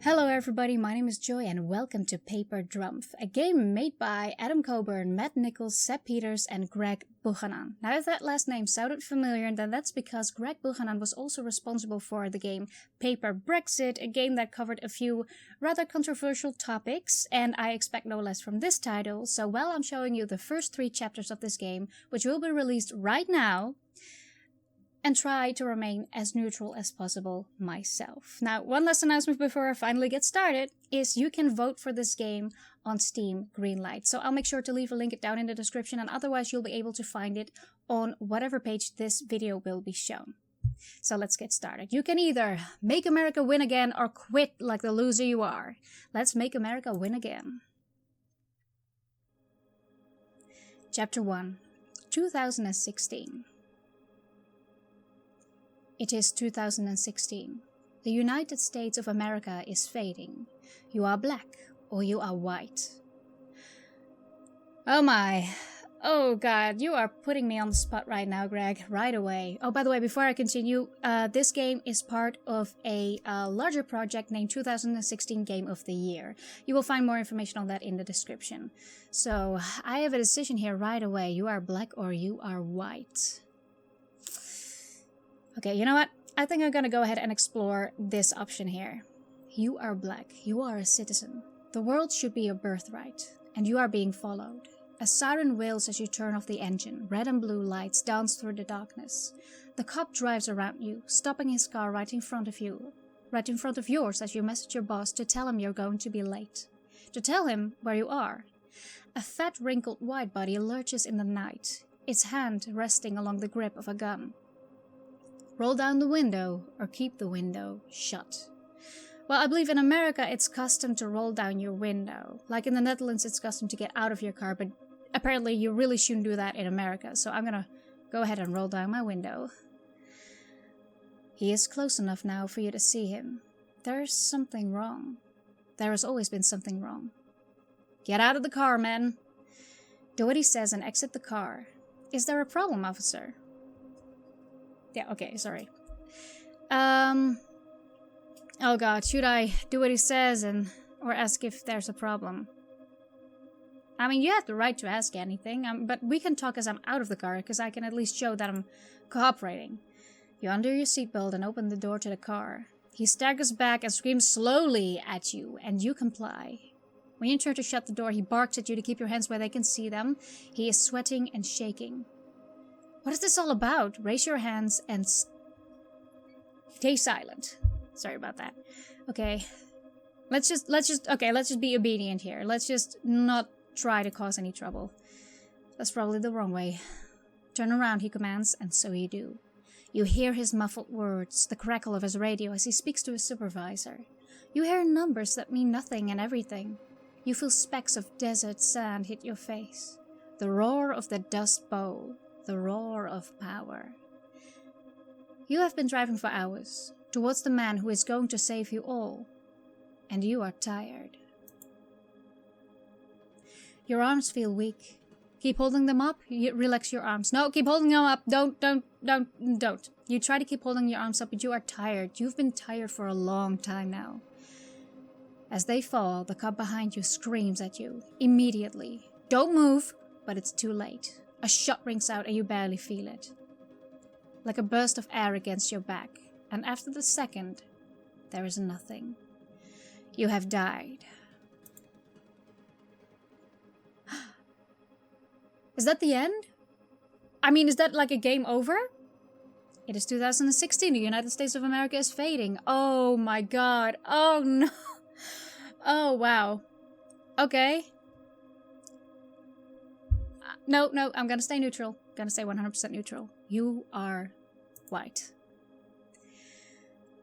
Hello everybody, my name is Joy and welcome to Paper Drumpf, a game made by Adam Coburn, Matt Nichols, Seb Peters and Greg Buchanan. Now if that last name sounded familiar, then that's because Greg Buchanan was also responsible for the game Paper Brexit, a game that covered a few rather controversial topics, and I expect no less from this title. So while I'm showing you the first 3 chapters of this game, which will be released right now, and try to remain as neutral as possible myself. Now, one last announcement before I finally get started is you can vote for this game on Steam Greenlight. So I'll make sure to leave a link down in the description, and otherwise you'll be able to find it on whatever page this video will be shown. So let's get started. You can either make America win again or quit like the loser you are. Let's make America win again. Chapter 1, 2016. It is 2016. The United States of America is fading. You are black or you are white. Oh my. Oh god, you are putting me on the spot right now, Greg. Right away. Oh, by the way, before I continue, this game is part of a larger project named 2016 Game of the Year. You will find more information on that in the description. So, I have a decision here right away. You are black or you are white. Okay, you know what? I think I'm gonna go ahead and explore this option here. You are black. You are a citizen. The world should be your birthright, and you are being followed. A siren wails as you turn off the engine. Red and blue lights dance through the darkness. The cop drives around you, stopping his car right in front of you. Right in front of yours as you message your boss to tell him you're going to be late. To tell him where you are. A fat, wrinkled white body lurches in the night, its hand resting along the grip of a gun. Roll down the window, or keep the window shut. Well, I believe in America it's custom to roll down your window. Like in the Netherlands it's custom to get out of your car, but apparently you really shouldn't do that in America, so I'm gonna go ahead and roll down my window. He is close enough now for you to see him. There's something wrong. There has always been something wrong. Get out of the car, men. Do what he says and exit the car. Is there a problem, officer? Yeah, okay, sorry. Oh god, should I do what he says or ask if there's a problem? I mean, you have the right to ask anything, but we can talk as I'm out of the car, because I can at least show that I'm cooperating. You undo your seatbelt and open the door to the car. He staggers back and screams slowly at you, and you comply. When you turn to shut the door, he barks at you to keep your hands where they can see them. He is sweating and shaking. What is this all about? Raise your hands and stay silent. Sorry about that. Okay. Let's just be obedient here. Let's just not try to cause any trouble. That's probably the wrong way. Turn around, he commands, and so you do. You hear his muffled words, the crackle of his radio as he speaks to his supervisor. You hear numbers that mean nothing and everything. You feel specks of desert sand hit your face. The roar of the Dust Bowl. The roar of power. You have been driving for hours, towards the man who is going to save you all, and you are tired. Your arms feel weak. Keep holding them up, relax your arms. No, keep holding them up, don't. You try to keep holding your arms up, but you are tired. You've been tired for a long time now. As they fall, the cop behind you screams at you, immediately. Don't move, but it's too late. A shot rings out and you barely feel it. Like a burst of air against your back. And after the second, there is nothing. You have died. Is that the end? I mean, is that like a game over? It is 2016. The United States of America is fading. Oh my god. Oh no. Oh wow. Okay. No, I'm gonna stay neutral. Gonna stay 100% neutral. You are white.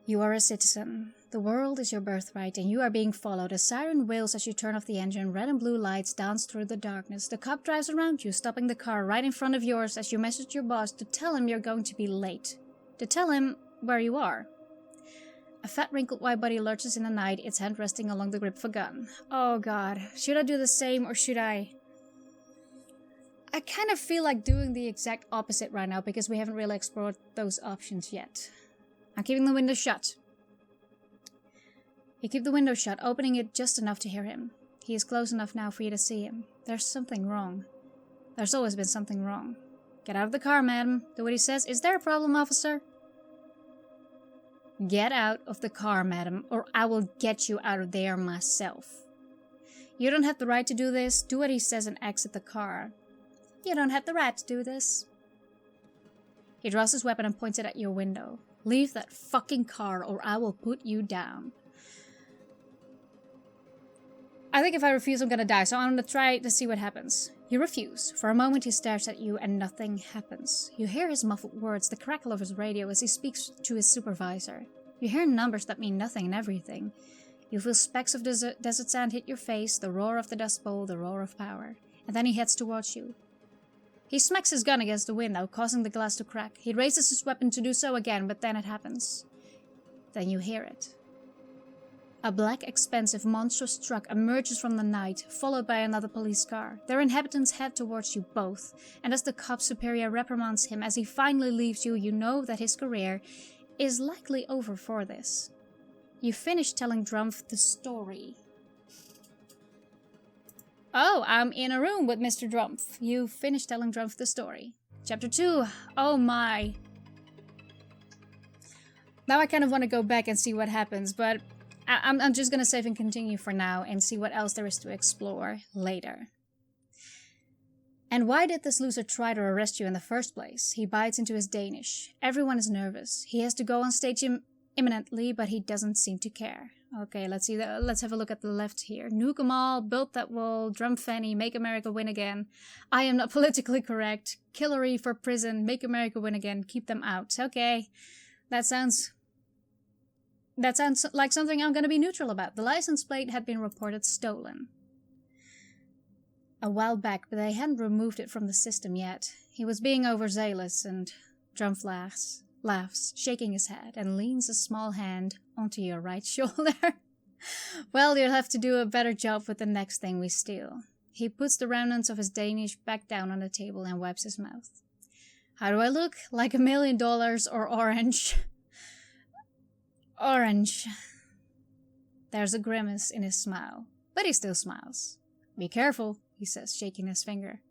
You are a citizen. The world is your birthright, and you are being followed. A siren wails as you turn off the engine. Red and blue lights dance through the darkness. The cop drives around you, stopping the car right in front of yours as you message your boss to tell him you're going to be late. To tell him where you are. A fat, wrinkled white body lurches in the night, its hand resting along the grip of a gun. Oh god. Should I do the same, or should I kind of feel like doing the exact opposite right now because we haven't really explored those options yet. I'm keeping the window shut. You keep the window shut, opening it just enough to hear him. He is close enough now for you to see him. There's something wrong. There's always been something wrong. Get out of the car, madam. Do what he says. Is there a problem, officer? Get out of the car, madam, or I will get you out of there myself. You don't have the right to do this. Do what he says and exit the car. You don't have the right to do this. He draws his weapon and points it at your window. Leave that fucking car or I will put you down. I think if I refuse, I'm gonna die, so I'm gonna try to see what happens. You refuse. For a moment he stares at you and nothing happens. You hear his muffled words, the crackle of his radio as he speaks to his supervisor. You hear numbers that mean nothing and everything. You feel specks of desert sand hit your face, the roar of the Dust Bowl, the roar of power. And then he heads towards you. He smacks his gun against the window, causing the glass to crack. He raises his weapon to do so again, but then it happens. Then you hear it. A black, expensive, monstrous truck emerges from the night, followed by another police car. Their inhabitants head towards you both, and as the cop superior reprimands him as he finally leaves you, you know that his career is likely over for this. You finish telling Drumpf the story. Oh, I'm in a room with Mr. Drumpf. You finish telling Drumpf the story. Chapter 2. Oh my. Now I kind of want to go back and see what happens, but I'm just gonna save and continue for now and see what else there is to explore later. And why did this loser try to arrest you in the first place? He bites into his Danish. Everyone is nervous. He has to go on stage imminently, but he doesn't seem to care. Okay, let's see. Let's have a look at the left here. Nuke 'em all, build that wall, Drumpf Fanny, make America win again. I am not politically correct. Hillary for prison, make America win again, keep them out. Okay, that sounds like something I'm going to be neutral about. The license plate had been reported stolen a while back, but they hadn't removed it from the system yet. He was being overzealous, and Drumpf laughs, shaking his head, and leans a small hand onto your right shoulder. Well, you'll have to do a better job with the next thing we steal. He puts the remnants of his Danish back down on the table and wipes his mouth. How do I look? Like $1 million or orange? Orange. There's a grimace in his smile, but he still smiles. Be careful, he says, shaking his finger.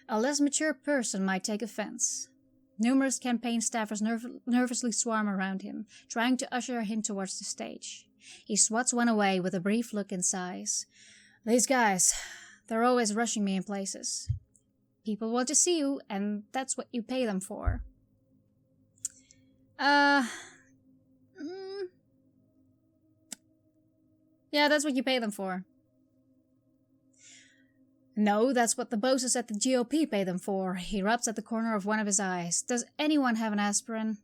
A less mature person might take offense. Numerous campaign staffers nervously swarm around him, trying to usher him towards the stage. He swats one away with a brief look and sighs. These guys, they're always rushing me in places. People want to see you, and that's what you pay them for. Yeah, that's what you pay them for. No, that's what the bosses at the GOP pay them for. He rubs at the corner of one of his eyes. Does anyone have an aspirin?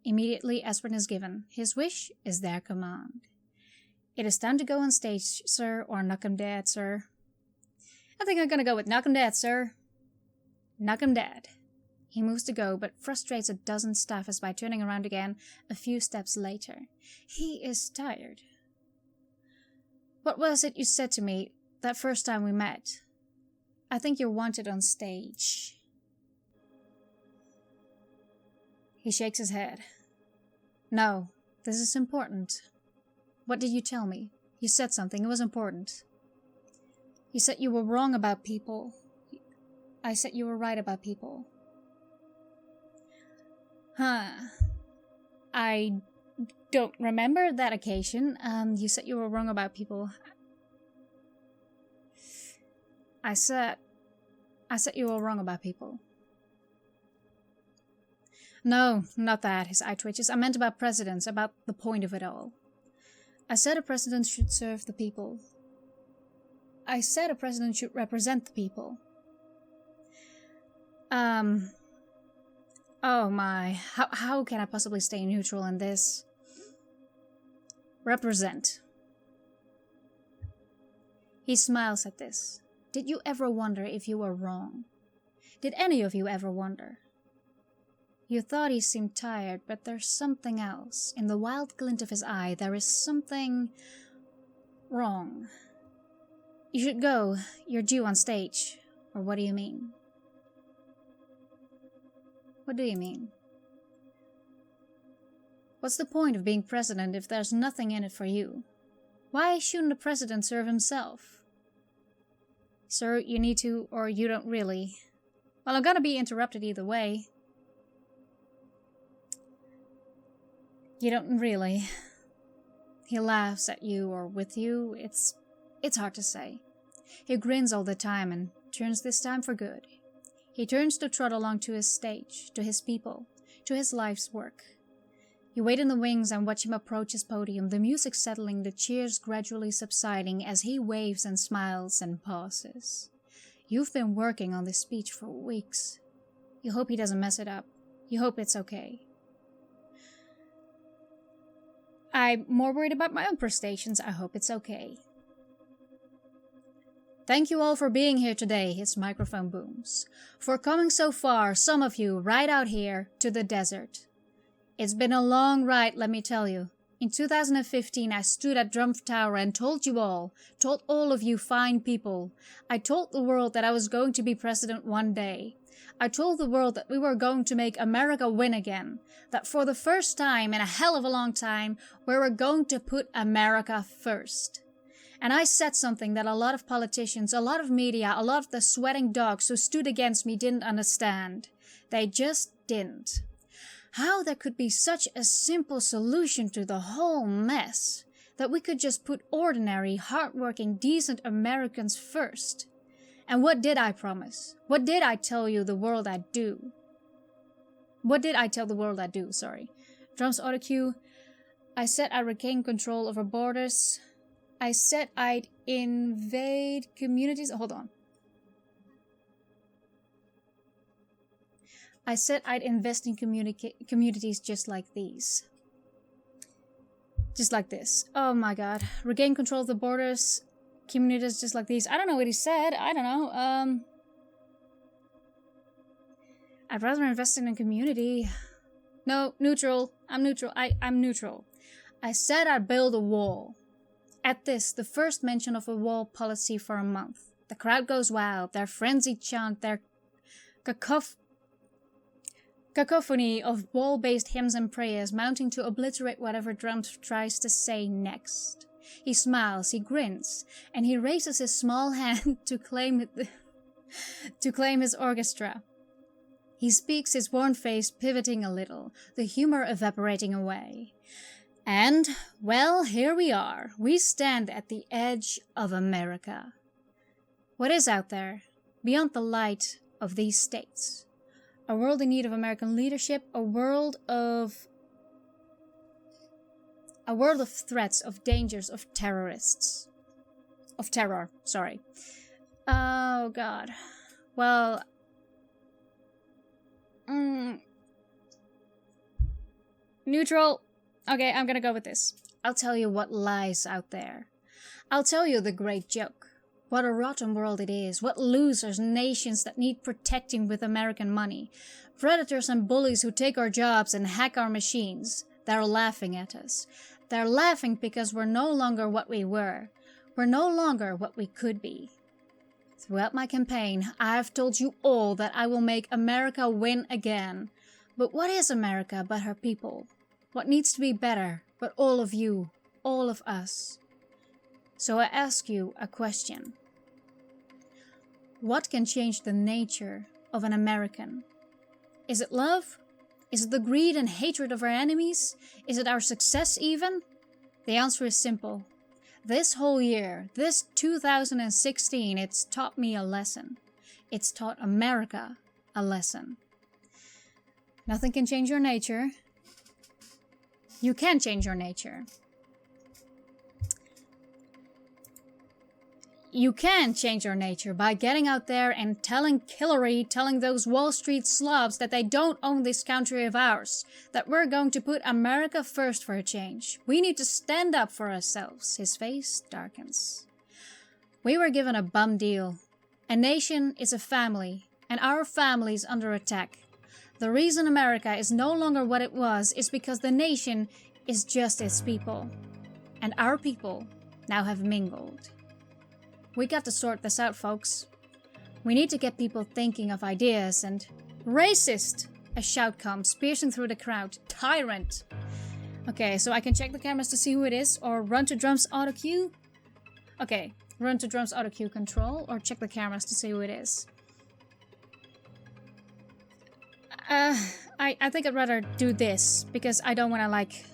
Immediately, aspirin is given. His wish is their command. It is time to go on stage, sir, or knock 'em dead, sir. I think I'm gonna go with knock 'em dead, sir. Knock 'em dead. He moves to go, but frustrates a dozen staffers by turning around again a few steps later. He is tired. What was it you said to me that first time we met? I think you're wanted on stage. He shakes his head. No, this is important. What did you tell me? You said something, it was important. You said you were wrong about people. I said you were right about people. I don't remember that occasion. You said you were wrong about people. I said you were wrong about people. No, not that, his eye twitches. I meant about presidents, about the point of it all. I said a president should serve the people. I said a president should represent the people. Oh my, how can I possibly stay neutral in this? Represent. He smiles at this. Did you ever wonder if you were wrong? Did any of you ever wonder? You thought he seemed tired, but there's something else. In the wild glint of his eye, there is something wrong. You should go. You're due on stage. Or what do you mean? What do you mean? What's the point of being president if there's nothing in it for you? Why shouldn't the president serve himself? Sir, you need to, or you don't really. Well, I'm gonna be interrupted either way. You don't really. He laughs at you or with you. It's hard to say. He grins all the time and turns this time for good. He turns to trot along to his stage, to his people, to his life's work. You wait in the wings and watch him approach his podium, the music settling, the cheers gradually subsiding as he waves and smiles and pauses. You've been working on this speech for weeks. You hope he doesn't mess it up. You hope it's okay. I'm more worried about my own prestations. I hope it's okay. Thank you all for being here today, his microphone booms. For coming so far, some of you, right out here, to the desert. It's been a long ride, let me tell you. In 2015, I stood at Drumpf Tower and told all of you fine people, I told the world that I was going to be president one day. I told the world that we were going to make America win again. That for the first time in a hell of a long time, we were going to put America first. And I said something that a lot of politicians, a lot of media, a lot of the sweating dogs who stood against me didn't understand. They just didn't. How there could be such a simple solution to the whole mess. That we could just put ordinary, hardworking, decent Americans first. And what did I promise? What did I tell you the world I'd do? What did I tell the world I'd do? Sorry. Drumpf's auto cue. I said I'd regain control over borders. I said I'd invade communities. Hold on. I said I'd invest in communities just like these. Just like this. Oh my god. Regain control of the borders. Communities just like these. I don't know what he said. I don't know. I'd rather invest in a community. No, neutral. I'm neutral. I'm neutral. I said I'd build a wall. At this, the first mention of a wall policy for a month. The crowd goes wild. Their frenzied chant, their cacophony of wall-based hymns and prayers mounting to obliterate whatever Drumpf tries to say next. He smiles, he grins, and he raises his small hand to claim his orchestra. He speaks, his worn face pivoting a little, the humor evaporating away. And, well, here we are. We stand at the edge of America. What is out there, beyond the light of these states? A world in need of American leadership, a world of threats, of dangers, of terrorists. Of terror, sorry. Oh, God. Well... Neutral. Okay, I'm gonna go with this. I'll tell you what lies out there. I'll tell you the great joke. What a rotten world it is. What losers, nations that need protecting with American money. Predators and bullies who take our jobs and hack our machines. They're laughing at us. They're laughing because we're no longer what we were. We're no longer what we could be. Throughout my campaign, I've told you all that I will make America win again. But what is America but her people? What needs to be better but all of you, all of us? So I ask you a question. What can change the nature of an American? Is it love? Is it the greed and hatred of our enemies? Is it our success even? The answer is simple. This whole year, this 2016, it's taught me a lesson. It's taught America a lesson. Nothing can change your nature. You can change your nature. You can change your nature by getting out there and telling those Wall Street slobs that they don't own this country of ours, that we're going to put America first for a change. We need to stand up for ourselves. His face darkens. We were given a bum deal. A nation is a family, and our family is under attack. The reason America is no longer what it was is because the nation is just its people. And our people now have mingled. We got to sort this out, folks. We need to get people thinking of ideas and... Racist! A shout comes, piercing through the crowd. Tyrant! Okay, so I can check the cameras to see who it is, or run to Drumpf's auto cue. Okay, run to Drumpf's auto cue control, or check the cameras to see who it is. I think I'd rather do this, because I don't want to, like,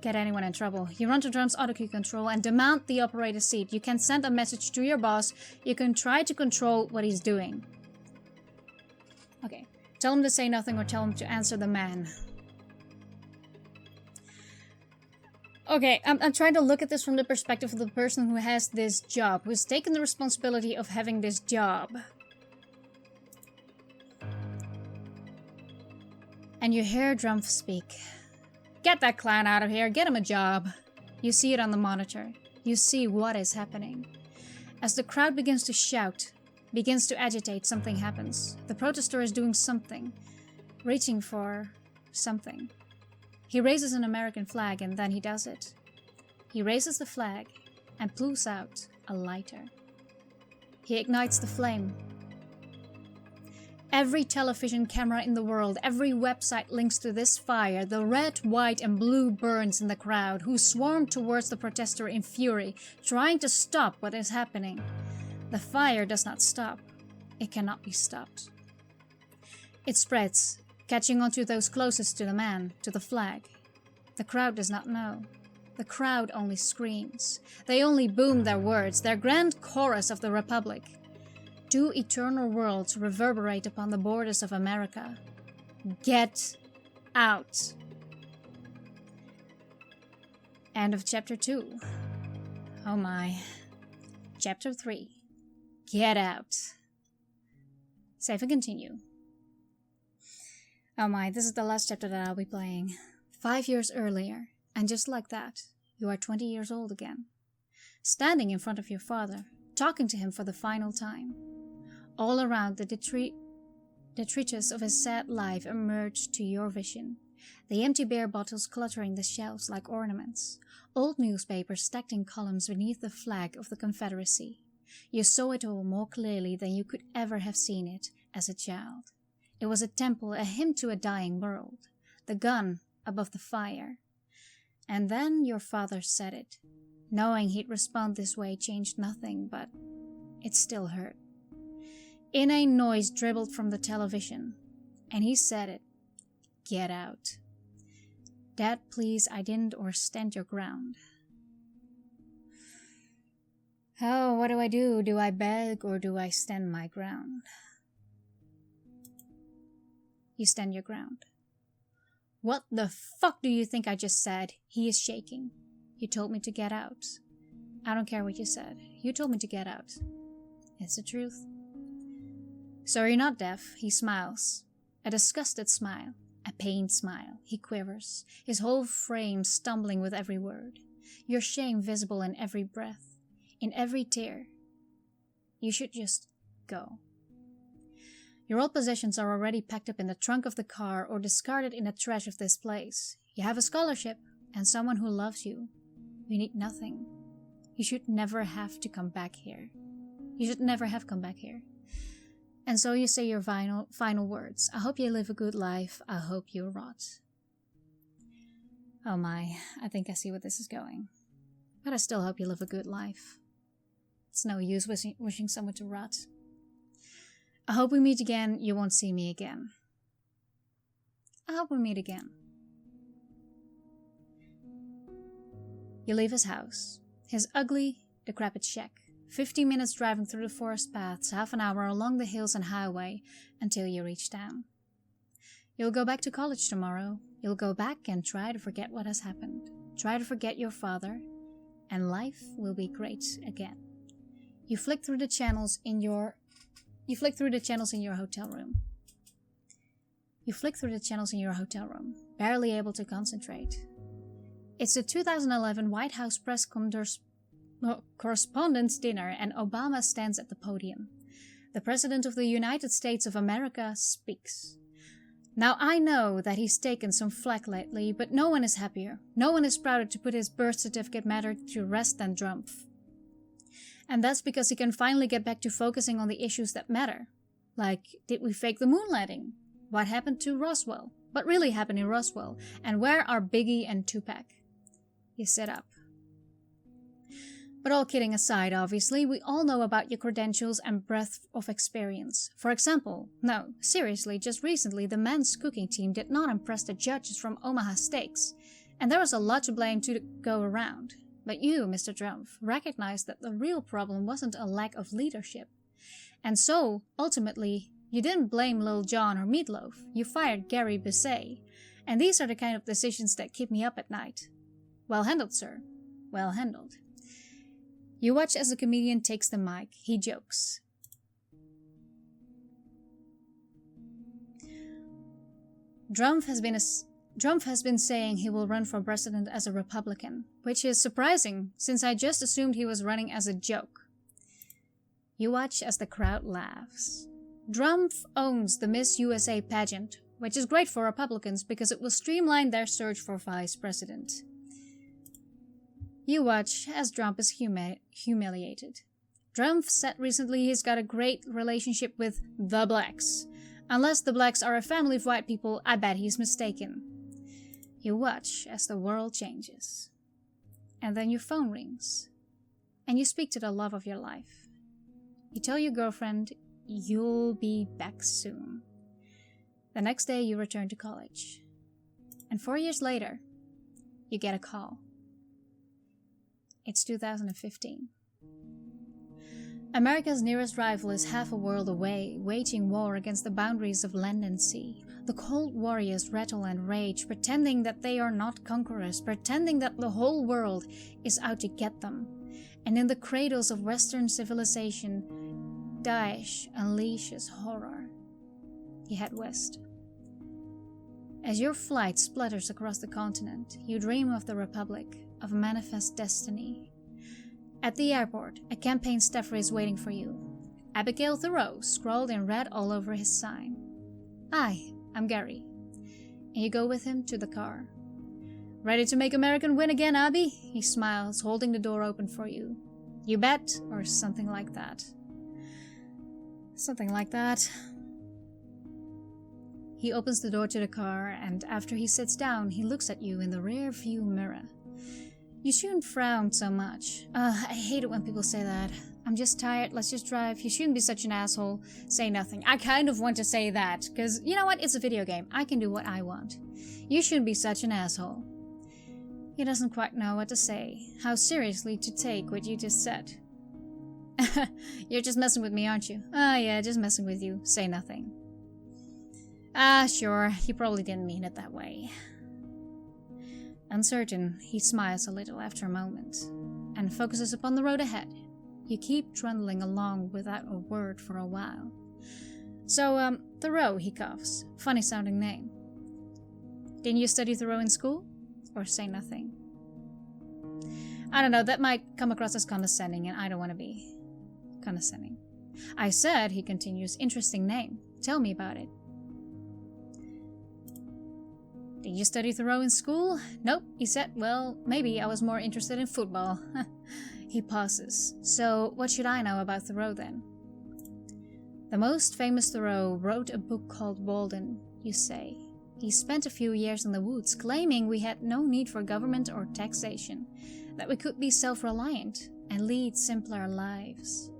get anyone in trouble. You run to Drumpf's auto cue control and demand the operator's seat. You can send a message to your boss. You can try to control what he's doing. Okay, tell him to say nothing or tell him to answer the man. Okay, I'm trying to look at this from the perspective of the person who has this job, who's taken the responsibility of having this job. And you hear Drumpf speak. Get that clown out of here, get him a job. You see it on the monitor. You see what is happening. As the crowd begins to shout, begins to agitate, something happens. The protester is doing something, reaching for something. He raises an American flag and then he does it. He raises the flag and pulls out a lighter. He ignites the flame. Every television camera in the world, every website links to this fire. The red, white and blue burns in the crowd, who swarm towards the protester in fury, trying to stop what is happening. The fire does not stop. It cannot be stopped. It spreads, catching onto those closest to the man, to the flag. The crowd does not know. The crowd only screams. They only boom their words, their grand chorus of the Republic. Two eternal worlds reverberate upon the borders of America. Get out. End of chapter 2. Oh my. Chapter 3. Get out. Save and continue. Oh my, this is the last chapter that I'll be playing. 5 years earlier, and just like that, you are 20 years old again. Standing in front of your father, talking to him for the final time. All around, the detritus of his sad life emerged to your vision. The empty beer bottles cluttering the shelves like ornaments. Old newspapers stacked in columns beneath the flag of the Confederacy. You saw it all more clearly than you could ever have seen it as a child. It was a temple, a hymn to a dying world. The gun above the fire. And then your father said it. Knowing he'd respond this way changed nothing, but it still hurt. Inane noise dribbled from the television, and he said it. Get out. Dad, please, I didn't, or stand your ground. Oh, what do I do? Do I beg, or do I stand my ground? You stand your ground. What the fuck do you think I just said? He is shaking. You told me to get out. I don't care what you said. You told me to get out. It's the truth. So you're not deaf, he smiles. A disgusted smile, a pained smile. He quivers, his whole frame stumbling with every word. Your shame visible in every breath, in every tear. You should just go. Your old possessions are already packed up in the trunk of the car or discarded in the trash of this place. You have a scholarship and someone who loves you. You need nothing. You should never have to come back here. You should never have come back here. And so you say your final words. I hope you live a good life. I hope you rot. Oh my, I think I see where this is going. But I still hope you live a good life. It's no use wishing someone to rot. I hope we meet again. You won't see me again. I hope we meet again. You leave his house. His ugly, decrepit shack. 15 minutes driving through the forest paths, half an hour along the hills and highway, until you reach town. You'll go back to college tomorrow. You'll go back and try to forget what has happened. Try to forget your father, and life will be great again. You flick through the channels in your hotel room. Barely able to concentrate. It's the 2011 White House press correspondence dinner, and Obama stands at the podium. The President of the United States of America speaks. Now I know that he's taken some flack lately, but no one is happier. No one is prouder to put his birth certificate matter to rest than Drumpf. And that's because he can finally get back to focusing on the issues that matter. Like, did we fake the moon landing? What happened to Roswell? what really happened in Roswell, and where are Biggie and Tupac? You sit up. But all kidding aside, obviously, we all know about your credentials and breadth of experience. For example, no, seriously, just recently the men's cooking team did not impress the judges from Omaha Steaks, and there was a lot to blame to go around. But you, Mr. Drumpf, recognized that the real problem wasn't a lack of leadership. And so, ultimately, you didn't blame Lil Jon or Meatloaf, you fired Gary Busey. And these are the kind of decisions that keep me up at night. Well handled, sir. Well handled. You watch as the comedian takes the mic. He jokes. Drumpf has been saying he will run for president as a Republican, which is surprising, since I just assumed he was running as a joke. You watch as the crowd laughs. Drumpf owns the Miss USA pageant, which is great for Republicans because it will streamline their search for vice president. You watch as Drumpf is humiliated. Drumpf said recently he's got a great relationship with the blacks. Unless the blacks are a family of white people, I bet he's mistaken. You watch as the world changes. And then your phone rings. And you speak to the love of your life. You tell your girlfriend you'll be back soon. The next day you return to college. And 4 years later, you get a call. It's 2015. America's nearest rival is half a world away, waging war against the boundaries of land and sea. The cold warriors rattle and rage, pretending that they are not conquerors, pretending that the whole world is out to get them. And in the cradles of Western civilization, Daesh unleashes horror. You head west. As your flight splatters across the continent, you dream of the Republic, of manifest destiny. At the airport, a campaign staffer is waiting for you. Abigail Thoreau scrawled in red all over his sign. Hi, I'm Gary. And you go with him to the car. Ready to make America win again, Abby? He smiles, holding the door open for you. You bet, or something like that. Something like that. He opens the door to the car, and after he sits down, he looks at you in the rear view mirror. You shouldn't frown so much. I hate it when people say that. I'm just tired, let's just drive. You shouldn't be such an asshole. Say nothing. I kind of want to say that, because you know what? It's a video game. I can do what I want. You shouldn't be such an asshole. He doesn't quite know what to say, how seriously to take what you just said. You're just messing with me, aren't you? Ah, yeah, just messing with you. Say nothing. Ah, sure, he probably didn't mean it that way. Uncertain, he smiles a little after a moment, and focuses upon the road ahead. You keep trundling along without a word for a while. So, Thoreau, he coughs. Funny sounding name. Didn't you study Thoreau in school? Or say nothing? I don't know, that might come across as condescending, and I don't want to be condescending. I said, he continues, interesting name. Tell me about it. Did you study Thoreau in school? Nope, he said. Well, maybe I was more interested in football. He pauses. So, what should I know about Thoreau then? The most famous Thoreau wrote a book called Walden, you say. He spent a few years in the woods, claiming we had no need for government or taxation, that we could be self-reliant and lead simpler lives.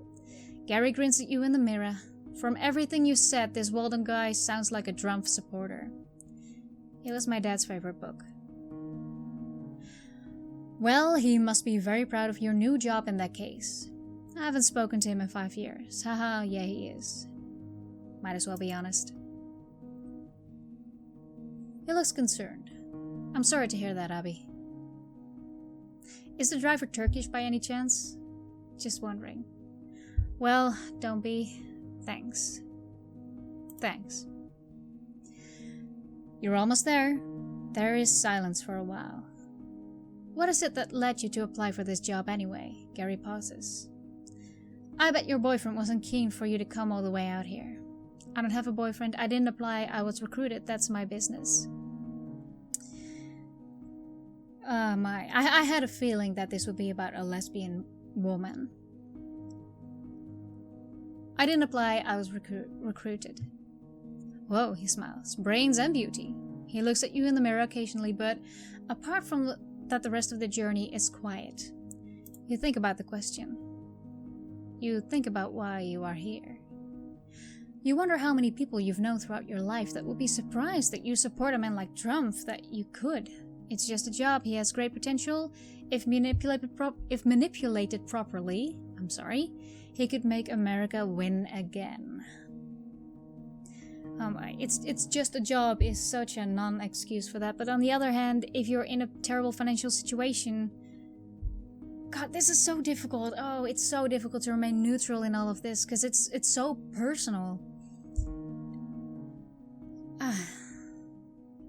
Gary grins at you in the mirror. From everything you said, this Walden guy sounds like a Drumpf supporter. It was my dad's favorite book. Well, he must be very proud of your new job in that case. I haven't spoken to him in 5 years. Haha, yeah he is. Might as well be honest. He looks concerned. I'm sorry to hear that, Abby. Is the driver Turkish by any chance? Just wondering. Well, don't be. Thanks. Thanks. You're almost there. There is silence for a while. What is it that led you to apply for this job anyway? Gary pauses. I bet your boyfriend wasn't keen for you to come all the way out here. I don't have a boyfriend. I didn't apply. I was recruited. That's my business. I had a feeling that this would be about a lesbian woman. I didn't apply. I was recruited. Whoa, he smiles. Brains and beauty. He looks at you in the mirror occasionally, but apart from that, the rest of the journey is quiet. You think about the question. You think about why you are here. You wonder how many people you've known throughout your life that would be surprised that you support a man like Drumpf, that you could. It's just a job. He has great potential. If manipulated properly, he could make America win again. It's just a job is such a non-excuse for that. But on the other hand, if you're in a terrible financial situation, God, this is so difficult. Oh, it's so difficult to remain neutral in all of this because it's so personal.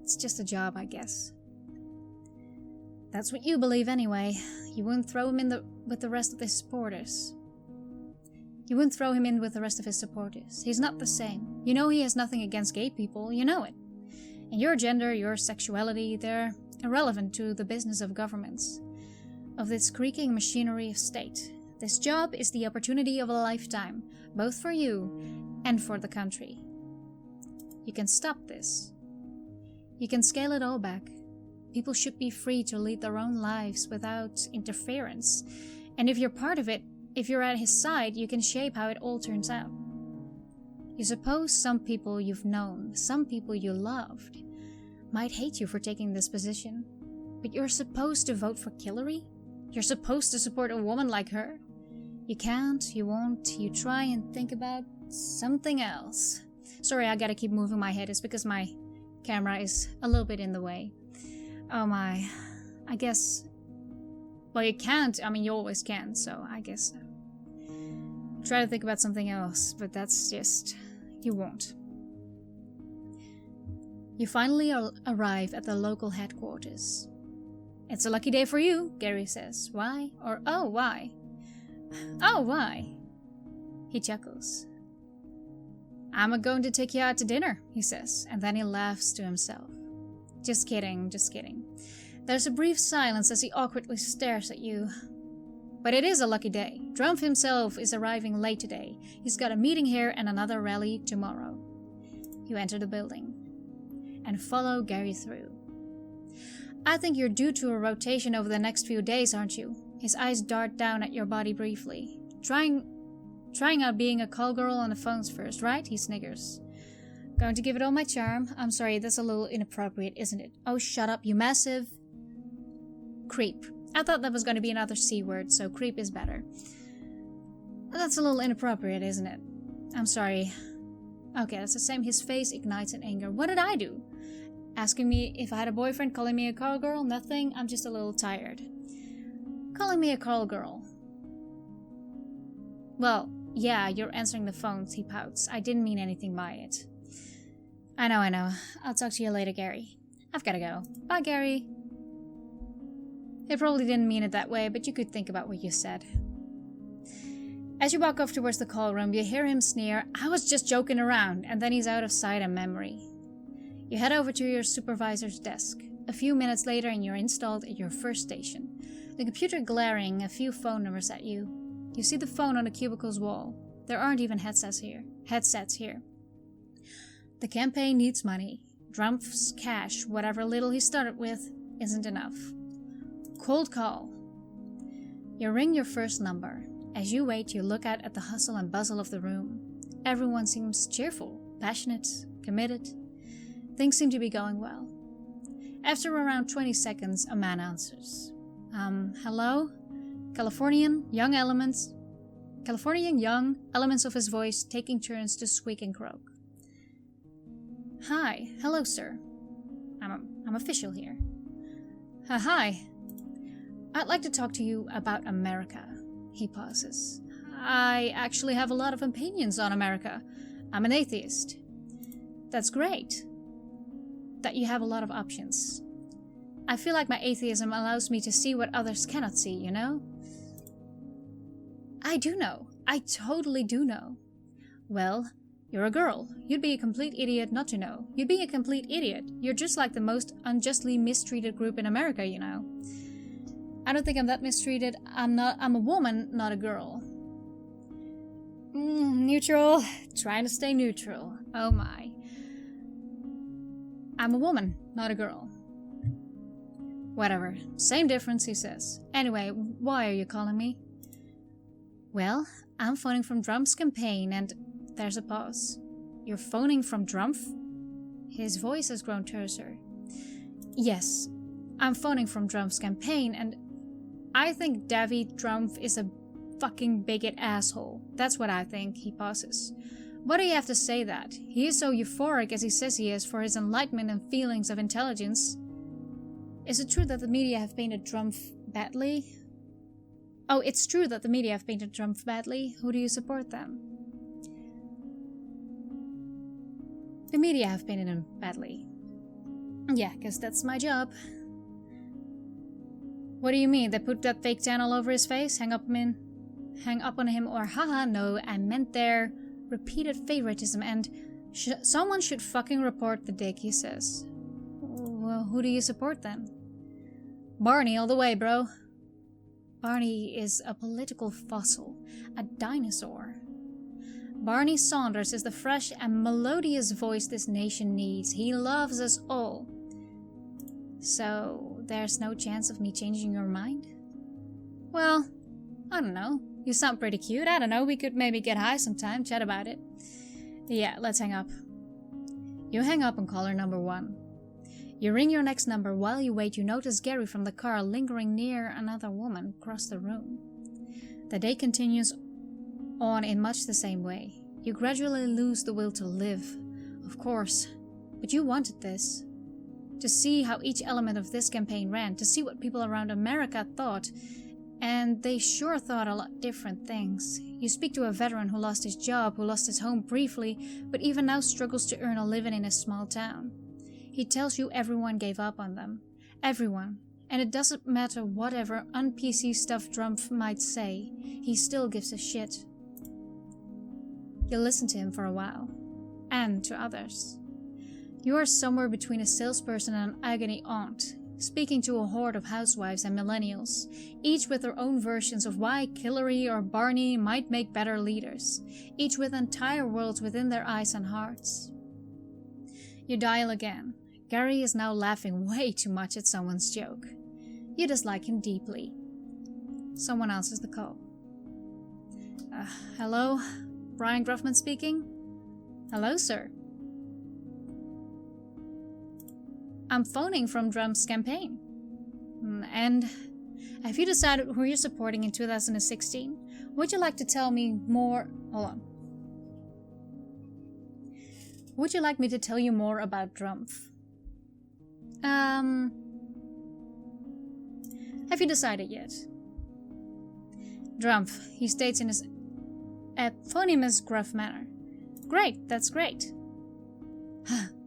It's just a job, I guess. That's what you believe anyway. You wouldn't throw him in with the rest of his supporters. You wouldn't throw him in with the rest of his supporters. He's not the same. You know he has nothing against gay people. You know it. And your gender, your sexuality, they're irrelevant to the business of governments, of this creaking machinery of state. This job is the opportunity of a lifetime, both for you and for the country. You can stop this. You can scale it all back. People should be free to lead their own lives without interference. And if you're part of it, if you're at his side, you can shape how it all turns out. You suppose some people you've known, some people you loved, might hate you for taking this position. But you're supposed to vote for Hillary? You're supposed to support a woman like her? You can't, you won't, you try and think about something else. Sorry, I gotta keep moving my head. It's because my camera is a little bit in the way. Oh my, I guess, well, you can't, you always can, so I guess try to think about something else, but that's just, you won't. You finally arrive at the local headquarters. It's a lucky day for you, Gary says. Why? Or, oh, why? Oh, why? He chuckles. I'm going to take you out to dinner, he says, and then he laughs to himself. Just kidding, just kidding. There's a brief silence as he awkwardly stares at you. But it is a lucky day. Drumpf himself is arriving late today. He's got a meeting here and another rally tomorrow. You enter the building and follow Gary through. I think you're due to a rotation over the next few days, aren't you? His eyes dart down at your body briefly. Trying out being a call girl on the phones first, right? He sniggers. Going to give it all my charm. I'm sorry, that's a little inappropriate, isn't it? Oh, shut up, you massive creep. I thought that was going to be another C word, so creep is better. That's a little inappropriate, isn't it? I'm sorry. Okay, that's the same. His face ignites in anger. What did I do? Asking me if I had a boyfriend, calling me a call girl? Nothing. I'm just a little tired. Calling me a call girl. Well, yeah, you're answering the phones, he pouts. I didn't mean anything by it. I know. I'll talk to you later, Gary. I've gotta go. Bye, Gary. He probably didn't mean it that way, but you could think about what you said. As you walk off towards the call room, you hear him sneer, I was just joking around, and then he's out of sight and memory. You head over to your supervisor's desk. A few minutes later, and you're installed at your first station. The computer glaring a few phone numbers at you. You see the phone on the cubicle's wall. There aren't even headsets here. The campaign needs money. Drumpf's cash, whatever little he started with, isn't enough. Cold call. You ring your first number. As you wait, you look out at the hustle and bustle of the room. Everyone seems cheerful, passionate, committed. Things seem to be going well. After around 20 seconds, a man answers. Hello? Californian young elements of his voice taking turns to squeak and croak. Hi, hello, sir. I'm official here. Hi. I'd like to talk to you about America. He pauses. I actually have a lot of opinions on America. I'm an atheist. That's great. That you have a lot of options. I feel like my atheism allows me to see what others cannot see, you know? I do know. I totally do know. Well, you're a girl. You'd be a complete idiot not to know. You'd be a complete idiot. You're just like the most unjustly mistreated group in America, you know. I don't think I'm that mistreated. I'm a woman, not a girl. Neutral. Trying to stay neutral. Oh my. I'm a woman, not a girl. Whatever. Same difference, he says. Anyway, why are you calling me? Well, I'm phoning from Drumpf's campaign and... There's a pause. You're phoning from Drumpf? His voice has grown terser. Yes, I'm phoning from Drumpf's campaign and... I think Davy Drumpf is a fucking bigot asshole. That's what I think, he pauses. What do you have to say that? He is so euphoric as he says he is for his enlightenment and feelings of intelligence. Is it true that the media have painted Drumpf badly? Oh, it's true that the media have painted Drumpf badly. Who do you support then? The media have painted him badly. Yeah, guess that's my job. What do you mean? They put that fake tan all over his face? Hang up on him or haha, no, I meant their repeated favoritism and someone should fucking report the dick, he says. Well, who do you support then? Barney all the way, bro. Barney is a political fossil, a dinosaur. Barney Saunders is the fresh and melodious voice this nation needs. He loves us all. So, there's no chance of me changing your mind? Well, I don't know. You sound pretty cute. I don't know, we could maybe get high sometime, chat about it. Yeah, let's hang up. You hang up on caller number 1. You ring your next number. While you wait, you notice Gary from the car lingering near another woman across the room. The day continues on in much the same way. You gradually lose the will to live, of course, but you wanted this. To see how each element of this campaign ran, to see what people around America thought, and they sure thought a lot different things. You speak to a veteran who lost his job, who lost his home briefly, but even now struggles to earn a living in a small town. He tells you everyone gave up on them. Everyone. And it doesn't matter whatever un-PC stuff Drumpf might say, he still gives a shit. You listen to him for a while. And to others. You are somewhere between a salesperson and an agony aunt, speaking to a horde of housewives and millennials, each with their own versions of why Hillary or Barney might make better leaders, each with entire worlds within their eyes and hearts. You dial again. Gary is now laughing way too much at someone's joke. You dislike him deeply. Someone answers the call. Hello? Brian Gruffman speaking? Hello, sir. I'm phoning from Drumpf's campaign. And have you decided who you're supporting in 2016? Would you like to tell me more? Hold on. Would you like me to tell you more about Drumpf? Have you decided yet? Drumpf, he states in his eponymous gruff manner. Great, that's great.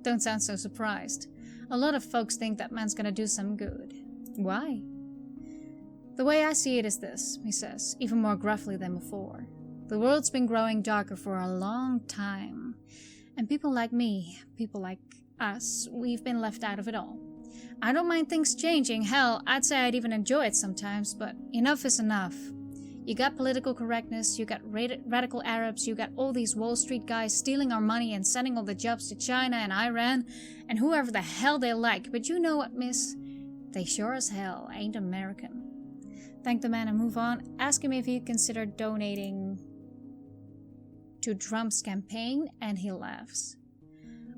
Don't sound so surprised. A lot of folks think that man's gonna do some good. Why? The way I see it is this, he says, even more gruffly than before. The world's been growing darker for a long time. And people like me, people like us, we've been left out of it all. I don't mind things changing. Hell, I'd say I'd even enjoy it sometimes, but enough is enough. You got political correctness, you got radical Arabs, you got all these Wall Street guys stealing our money and sending all the jobs to China and Iran, and whoever the hell they like. But you know what, miss? They sure as hell ain't American. Thank the man and move on. Ask him if he'd consider donating to Drumpf's campaign, and he laughs.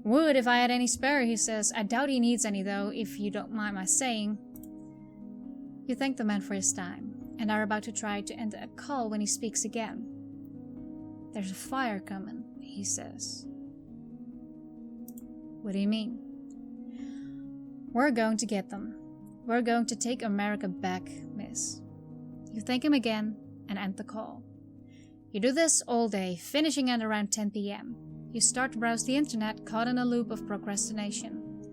Would if I had any spare, he says. I doubt he needs any, though, if you don't mind my saying. You thank the man for his time, and are about to try to end a call when he speaks again. There's a fire coming, he says. What do you mean? We're going to get them. We're going to take America back, miss. You thank him again, and end the call. You do this all day, finishing at around 10 p.m. You start to browse the internet, caught in a loop of procrastination.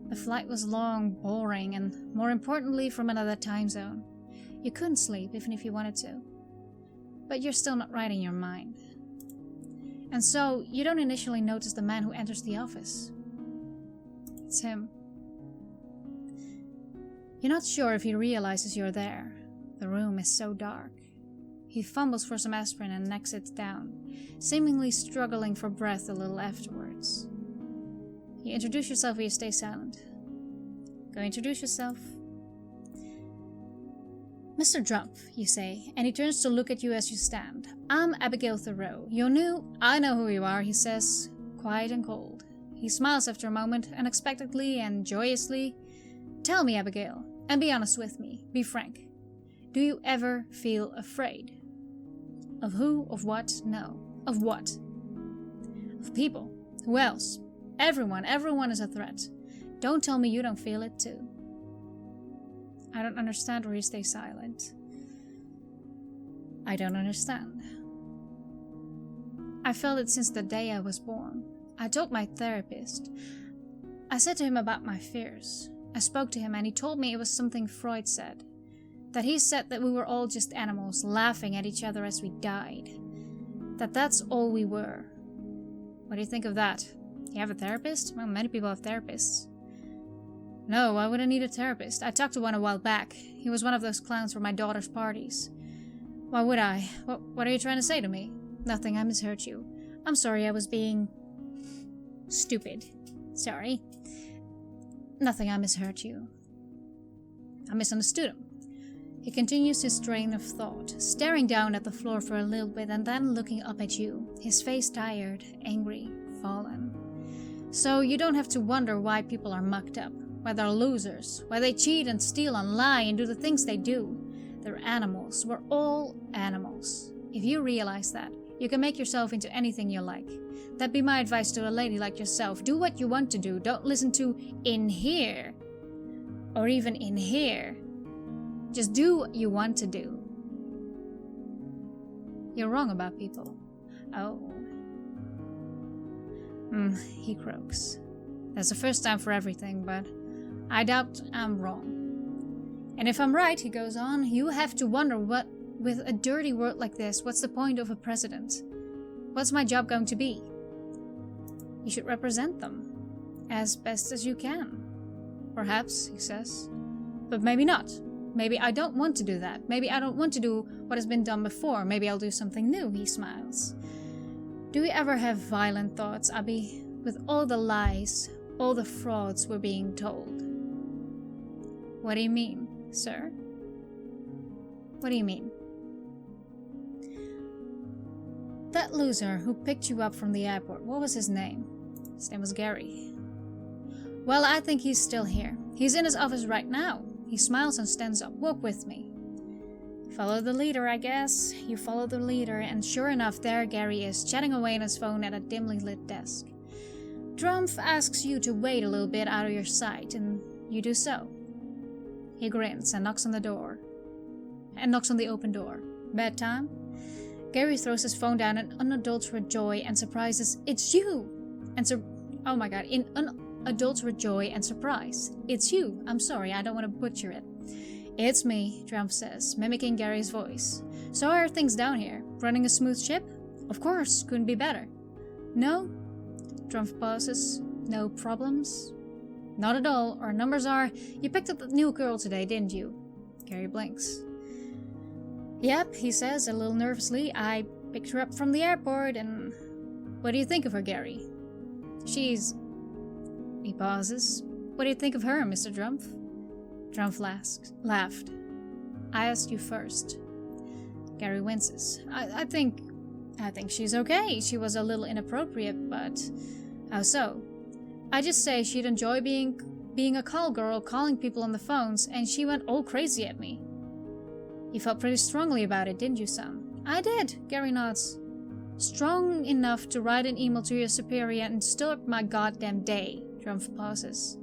The flight was long, boring, and more importantly from another time zone. You couldn't sleep even if you wanted to. But you're still not right in your mind. And so, you don't initially notice the man who enters the office. It's him. You're not sure if he realizes you're there. The room is so dark. He fumbles for some aspirin and necks it down, seemingly struggling for breath a little afterwards. You introduce yourself or you stay silent. Go introduce yourself. Mr. Drumpf, you say, and he turns to look at you as you stand. I'm Abigail Thoreau. You're new? I know who you are, he says, quiet and cold. He smiles after a moment, unexpectedly and joyously. Tell me, Abigail, and be honest with me. Be frank. Do you ever feel afraid? Of who? Of what? No. Of what? Of people. Who else? Everyone. Everyone is a threat. Don't tell me you don't feel it too. I don't understand, or you stay silent. I don't understand. I felt it since the day I was born. I told my therapist. I said to him about my fears. I spoke to him and he told me it was something Freud said. That he said that we were all just animals laughing at each other as we died. That's all we were. What do you think of that? You have a therapist? Well, many people have therapists. No, I wouldn't need a therapist. I talked to one a while back. He was one of those clowns for my daughter's parties. Why would I? What are you trying to say to me? Nothing, I misheard you. I'm sorry, I was being... stupid. Sorry. Nothing, I misheard you. I misunderstood him. He continues his train of thought, staring down at the floor for a little bit and then looking up at you, his face tired, angry, fallen. So you don't have to wonder why people are mucked up, why they're losers, why they cheat and steal and lie and do the things they do. They're animals. We're all animals. If you realize that, you can make yourself into anything you like. That'd be my advice to a lady like yourself. Do what you want to do. Don't listen to in here or even in here. Just do what you want to do. You're wrong about people. Oh. He croaks. That's the first time for everything, but I doubt I'm wrong. And if I'm right, he goes on, you have to wonder what, with a dirty world like this, what's the point of a president? What's my job going to be? You should represent them, as best as you can. Perhaps, he says. But maybe not. Maybe I don't want to do that. Maybe I don't want to do what has been done before. Maybe I'll do something new, he smiles. Do we ever have violent thoughts, Abby? With all the lies, all the frauds we're being told. What do you mean, sir? What do you mean? That loser who picked you up from the airport, what was his name? His name was Gary. Well, I think he's still here. He's in his office right now. He smiles and stands up. Walk with me. Follow the leader, I guess. You follow the leader, and sure enough, there Gary is, chatting away on his phone at a dimly lit desk. Drumpf asks you to wait a little bit out of your sight, and you do so. He grins and knocks on the door. And knocks on the open door. Bedtime? Gary throws his phone down in unadulterated joy and surprises. It's you! Oh my god, in unadulterated joy and surprise. It's you. I'm sorry, I don't want to butcher it. It's me, Drumpf says, mimicking Gary's voice. So how are things down here? Running a smooth ship? Of course, couldn't be better. No? Drumpf pauses. No problems? Not at all. Our numbers are... You picked up that new girl today, didn't you? Gary blinks. Yep, he says, a little nervously. I picked her up from the airport and... What do you think of her, Gary? She's... He pauses. What do you think of her, Mr. Drumpf? Drumpf laughed. I asked you first. Gary winces. I think she's okay. She was a little inappropriate, but... How so? I just say she'd enjoy being a call girl, calling people on the phones, and she went all crazy at me. You felt pretty strongly about it, didn't you, son? I did, Gary nods. Strong enough to write an email to your superior and stir up my goddamn day, Drumpf pauses.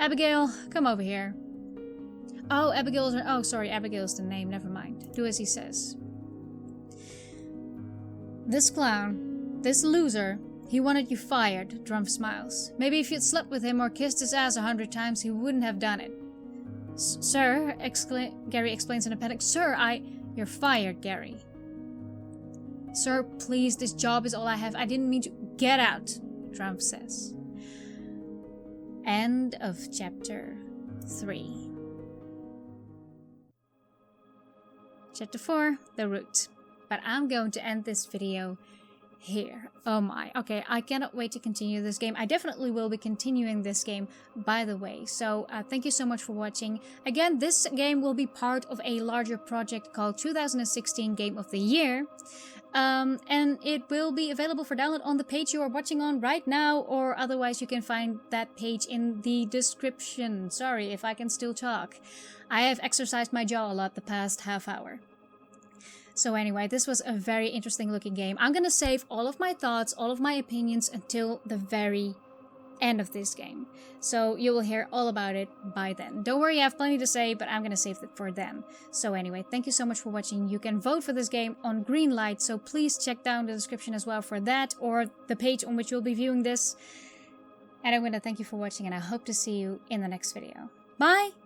Abigail, come over here. Oh, Abigail's the name, never mind. Do as he says. This clown, this loser, he wanted you fired, Drumpf smiles. Maybe if you'd slept with him or kissed his ass 100 times, he wouldn't have done it. Sir, Gary explains in a panic. Sir, You're fired, Gary. Sir, please, this job is all I have. I didn't mean to... Get out, Drumpf says. End of chapter 3. Chapter 4, The Root. But I'm going to end this video here. Oh my. Okay, I cannot wait to continue this game. I definitely will be continuing this game, by the way. So thank you so much for watching. Again, this game will be part of a larger project called 2016 Game of the Year. And it will be available for download on the page you are watching on right now, or otherwise you can find that page in the description. Sorry if I can still talk. I have exercised my jaw a lot the past half hour. So anyway, this was a very interesting looking game. I'm gonna save all of my thoughts, all of my opinions until the very end of this game. So you will hear all about it by then. Don't worry, I have plenty to say, but I'm gonna save it for then. So anyway, thank you so much for watching. You can vote for this game on Greenlight, so please check down the description as well for that, or the page on which you'll be viewing this. And I'm gonna thank you for watching, and I hope to see you in the next video. Bye!